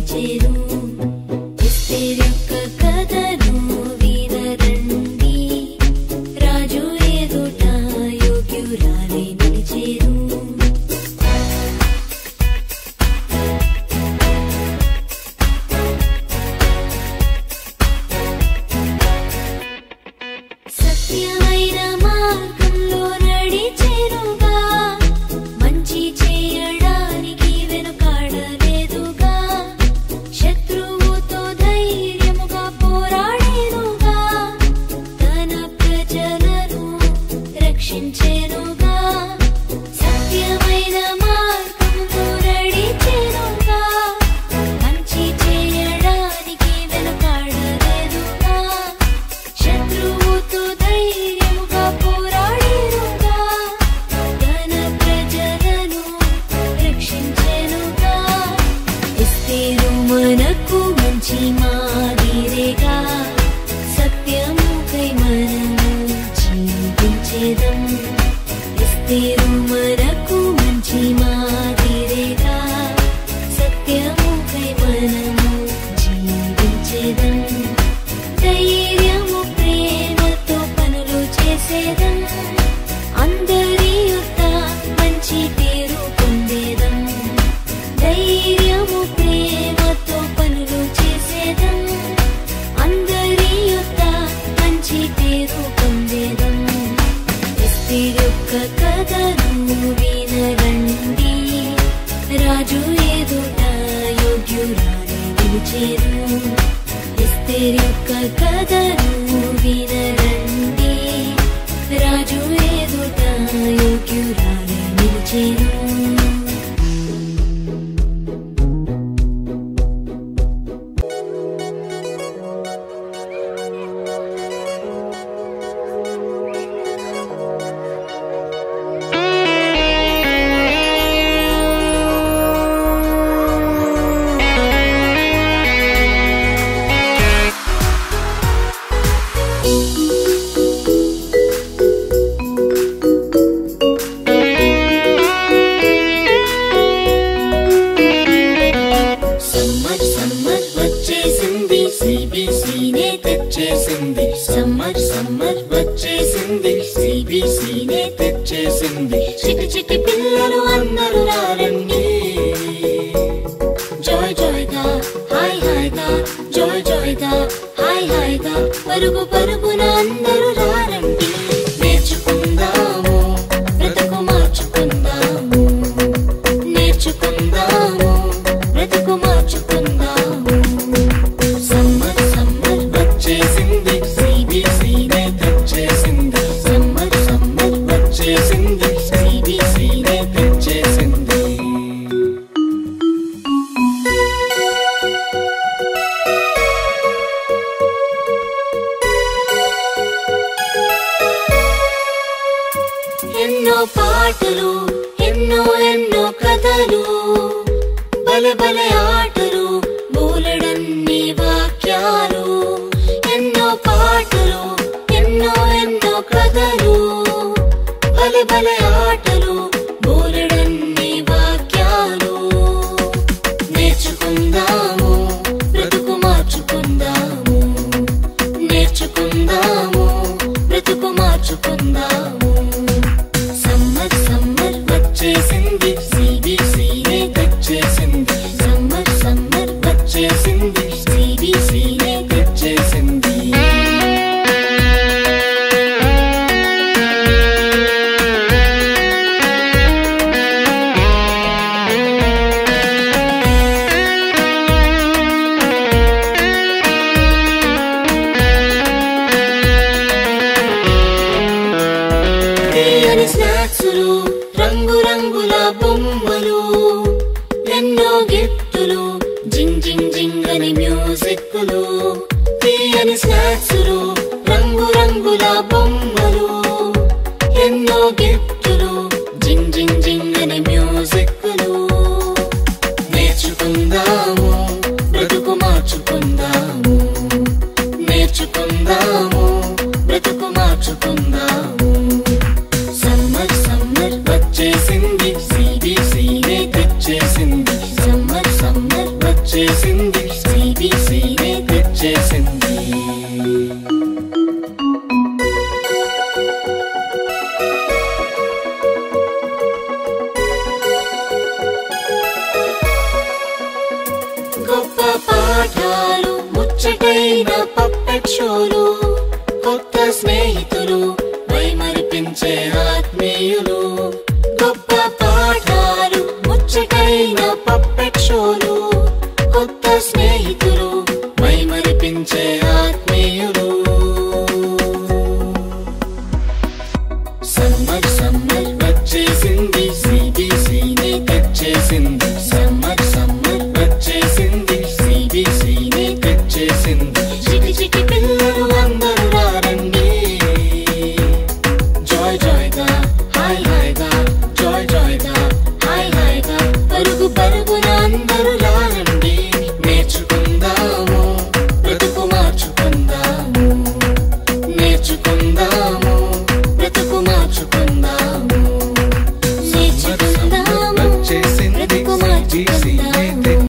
నిలిచేరు ఎస్తేర్ యొక్క కథను వినరండి రాజు ఎదుట యోగ్యురాలై నిలిచేరు సత్యమైన మార్గంలో నడిచెనుగా మంచి చేయడానికి వెనుకాడలేదుగా శత్రువుతో ధైర్యముగా పోరాడేనుగా తన ప్రజలను రక్షించెనుగా సత్యమైన మార్గంలో నడిచెనుగా మంచి చేయడానికి వెనుకాడలేదుగా శత్రువుతో ధైర్యముగా పోరాడేనుగా తన ప్రజలను రక్షించెనుగా ఎస్తేరు మనకు మంచి మాదిరిగా సత్యముకై మనము జీవించెదం ఎస్తేరు మనకు మంచి మాదిరిగా సత్యముకై మనము జీవించెదం ధైర్యము ప్రేమతో పనులు చేసేదం అందరి యొద్ద మంచి పేరు పొందేదం ధైర్యము ప్రేమతో పనులు చేసేదం అందరి యొద్ద మంచి పేరు పొందేదం ఎస్తేర్ యొక్క కథను వినరండి రాజు ఎదుట యోగ్యురాలై నిలిచేరు ఎస్తేర్ యొక్క కథను వినరండి రాజు ఎదుట యోగ్యురాలై నిలిచేరు సమ్మర్ వచ్చేసింది సిబిసినే తెచ్చేసింది సమ్మర్ వచ్చేసింది సిబిసినే తెచ్చేసింది చిటి చిటి పిల్లలు అందరూ రారండి జాయ్ జాయ్గా హాయ్ హాయ్గా జాయ్ జాయ్గా హాయ్ హాయ్గా పరుగు పరుగున అందరూ రారండి నేర్చుకుందాము బ్రతుకు మార్చుకుందాము నేర్చుకుందాము బ్రతుకు మార్చుకుందాము సమ్మర్ వచ్చేసింది సిబిసినే తెచ్చేసింది సమ్మర్ వచ్చేసింది సిబిసినే తెచ్చేసింది ఎన్నో పాటలు ఎన్నో కథలు భలే భలే ఆటలు బోలెడన్ని వాక్యాలు ఎన్నో పాటలు ఎన్నో కథలు భలే భలే ఆటలు బోలెడన్ని వాక్యాలు నేర్చుకుందాము బ్రతుకు మార్చుకుందాము నేర్చుకుందాము బ్రతుకు మార్చుకుందాము సమ్మర్ వచ్చేసింది సిబిసినే తెచ్చేసింది సమ్మర్ వచ్చేసింది సిబిసినే తెచ్చేసింది తీయని స్నాక్సులు రంగు రంగుల బొమ్మలు ఎన్నో గిఫ్టులు జింగ్ జింగ్ జింగ్ అని మ్యూజిక్లు తీయని స్నాక్సులు రంగు రంగుల బొమ్మలు ఎన్నో గిఫ్టులు జింగ్ జింగ్ జింగ్ అని మ్యూజిక్లు నేర్చుకుందాము బ్రతుకు మార్చుకుందాము నేర్చుకుందాము బ్రతుకు మార్చుకుందాము సమ్మర్ వచ్చేసింది సిబిసినే తెచ్చేసింది సమ్మర్ వచ్చేసింది తెచ్చేసింది, CBCనే తెచ్చేసింది. గొప్ప పాఠాలు, ముచ్చటైన పప్పెట్ షోలు, కొత్త స్నేహితులు, మైమరిపించే ఆత్మీయులు. గొప్ప పాఠాలు, ముచ్చటైన పప్పెట్ షోలు, కొత్త స్నేహితులు, మైమరిపించే ఆత్మీయులు.